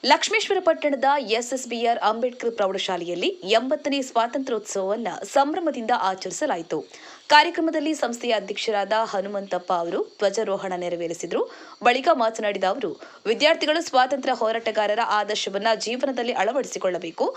ಲಕ್ಷ್ಮೇಶ್ವರ ಪಟ್ಟಣದ ಎಸ್ಎಸ್ಬಿಆರ್ ಅಂಬೇಡ್ಕರ್ ಪ್ರೌಢಶಾಲೆಯಲ್ಲಿ 80ನೇ ಸ್ವಾತಂತ್ರ್ಯೋತ್ಸವವನ್ನು ಸಂಭ್ರಮದಿಂದ ಆಚರಿಸಲಾಯಿತು. ಕಾರ್ಯಕ್ರಮದಲ್ಲಿ ಸಂಸ್ಥೆಯ ಅಧ್ಯಕ್ಷರಾದ ಹನುಮಂತಪ್ಪ ಅವರು ಧ್ವಜಾರೋಹಣ ನೆರವೇರಿಸಿದರು. ಬಳಿಕ ಮಾತನಾಡಿದ ಅವರು, ವಿದ್ಯಾರ್ಥಿಗಳು ಸ್ವಾತಂತ್ರ್ಯ ಹೋರಾಟಗಾರರ ಆದರ್ಶವನ್ನು ಜೀವನದಲ್ಲಿ ಅಳವಡಿಸಿಕೊಳ್ಳಬೇಕು.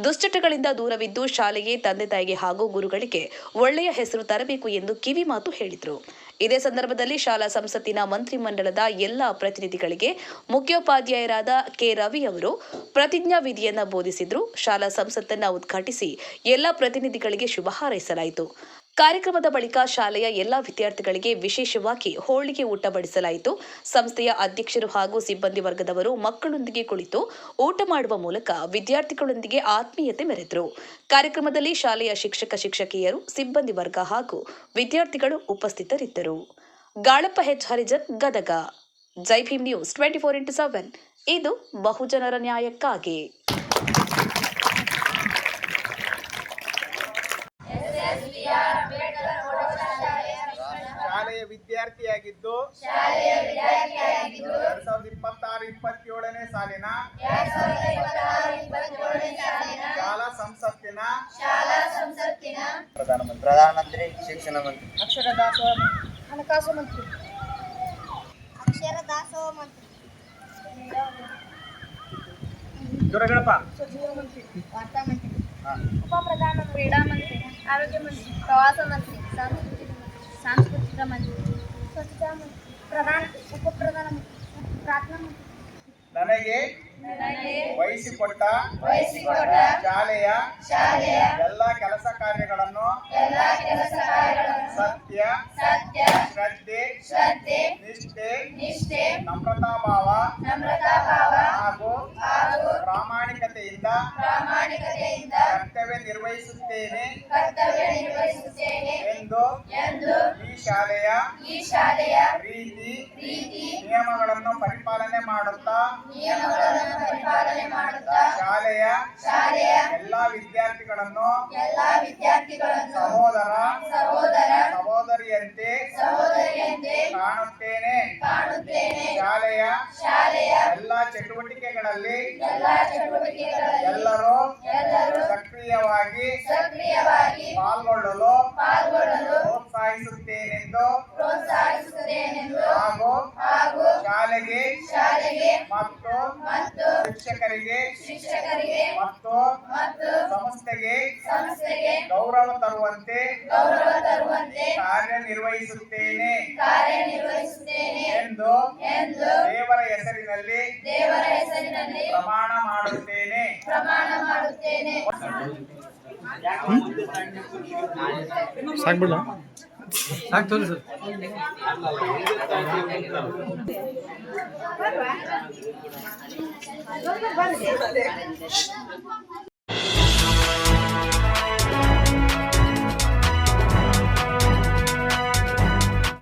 ದುಶ್ಚಟಗಳಿಂದ ದೂರವಿದ್ದು ಶಾಲೆಗೆ, ತಂದೆ ತಾಯಿಗೆ ಹಾಗೂ ಗುರುಗಳಿಗೆ ಒಳ್ಳೆಯ ಹೆಸರು ತರಬೇಕು ಎಂದು ಕಿವಿ ಮಾತು ಹೇಳಿದರು. ಇದೇ ಸಂದರ್ಭದಲ್ಲಿ ಶಾಲಾ ಸಂಸತ್ತಿನ ಮಂತ್ರಿಮಂಡಲದ ಎಲ್ಲ ಪ್ರತಿನಿಧಿಗಳಿಗೆ ಮುಖ್ಯೋಪಾಧ್ಯಾಯರಾದ ಕೆ ರವಿ ಅವರು ಪ್ರತಿಜ್ಞಾ ವಿಧಿಯನ್ನು ಬೋಧಿಸಿದರು. ಶಾಲಾ ಸಂಸತ್ತನ್ನು ಉದ್ಘಾಟಿಸಿ ಎಲ್ಲ ಪ್ರತಿನಿಧಿಗಳಿಗೆ ಶುಭ ಹಾರೈಸಲಾಯಿತು. ಕಾರ್ಯಕ್ರಮದ ಬಳಿಕ ಶಾಲೆಯ ಎಲ್ಲ ವಿದ್ಯಾರ್ಥಿಗಳಿಗೆ ವಿಶೇಷವಾಗಿ ಹೋಳಿಗೆ ಊಟ ಬಡಿಸಲಾಯಿತು. ಸಂಸ್ಥೆಯ ಅಧ್ಯಕ್ಷರು ಹಾಗೂ ಸಿಬ್ಬಂದಿ ವರ್ಗದವರು ಮಕ್ಕಳೊಂದಿಗೆ ಕುಳಿತು ಊಟ ಮಾಡುವ ಮೂಲಕ ವಿದ್ಯಾರ್ಥಿಗಳೊಂದಿಗೆ ಆತ್ಮೀಯತೆ ಮೆರೆದರು. ಕಾರ್ಯಕ್ರಮದಲ್ಲಿ ಶಾಲೆಯ ಶಿಕ್ಷಕಿಯರು, ಸಿಬ್ಬಂದಿ ವರ್ಗ ಹಾಗೂ ವಿದ್ಯಾರ್ಥಿಗಳು ಉಪಸ್ಥಿತರಿದ್ದರು. ಗಾಳಪ್ಪ ಹೆಚ್ ಹರಿಜನ್, ಗದಗ. ಜೈ ಭೀಮ್ ನ್ಯೂಸ್ 24x7 ಇದು ಬಹುಜನರ ನ್ಯಾಯಕ್ಕಾಗಿ. ಶಾಲೆಯ ವಿದ್ಯಾರ್ಥಿಯಾಗಿದ್ದು 2026-27ನೇ ಸಾಲಿನ ಶಾಲಾ ಸಂಸತ್ತಿನ ಪ್ರಧಾನಮಂತ್ರಿ, ಶಿಕ್ಷಣ ಮಂತ್ರಿ, ಅಕ್ಷರ ದಾಸೋಹ ಹಣಕಾಸು ಮಂತ್ರಿ, ಸಚಿವ ಮಂತ್ರಿ, ವಾರ್ತಾ ಮಂತ್ರಿ, ಉಪಪ್ರಧಾನ ಕ್ರೀಡಾ ಮಂತ್ರಿ, ಆರೋಗ್ಯ ಮಂತ್ರಿ, ಪ್ರವಾಸ ಮಂತ್ರಿ, ಸಾಂಸ್ಕೃತಿಕ ಮಂತ್ರಿ, ಸ್ವಚ್ಛತಾ ಮಂತ್ರಿ, ಉಪಪ್ರಧಾನ ಮಂತ್ರಿ, ಪ್ರಾರ್ಥನಾ ಮಂತ್ರಿ ನನಗೆ ವಹಿಸಿಕೊಟ್ಟ ಶಾಲೆಯ ಎಲ್ಲ ಕೆಲಸ ಕಾರ್ಯಗಳನ್ನು ಸತ್ಯ, ಶ್ರದ್ಧೆ, ನಿಷ್ಠೆ, ನಮ್ರತಾ ಭಾವ ಹಾಗೂ ಪ್ರಾಮಾಣಿಕತೆಯಿಂದ ಕರ್ತವ್ಯ ನಿರ್ವಹಿಸುತ್ತೇನೆ ಎಂದು ಈ ಶಾಲೆಯ ರೀತಿ ನಿಯಮಗಳನ್ನು ಪರಿಪಾಲನೆ ಮಾಡುತ್ತಾ ಶಾಲೆಯ ಎಲ್ಲಾ ವಿದ್ಯಾರ್ಥಿಗಳನ್ನು ಸಹೋದರ ಸಹೋದರಿಯಂತೆ ಕಾಣುತ್ತೇನೆ. ಶಾಲೆಯ ಎಲ್ಲಾ ಚಟುವಟಿಕೆಗಳಲ್ಲಿ ಎಲ್ಲರೂ ಸಕ್ರಿಯವಾಗಿ ಪಾಲ್ಗೊಳ್ಳಲು ಪ್ರೋತ್ಸಾಹಿಸುತ್ತೇನೆಂದು ಹಾಗೂ ಶಾಲೆಗೆ ಮತ್ತು ಶಿಕ್ಷಕರಿಗೆ ಮತ್ತು ಸಂಸ್ಥೆಗೆ ಗೌರವ ತರುವಂತೆ ಕಾರ್ಯನಿರ್ವಹಿಸುತ್ತೇನೆ ಎಂದು ದೇವರ ಹೆಸರಿನಲ್ಲಿ ಪ್ರಮಾಣ ಮಾಡುತ್ತೇನೆ. ಸಾಕ್ಬಿಡ ಸಾಕು ತೋರಿ ಸರ್.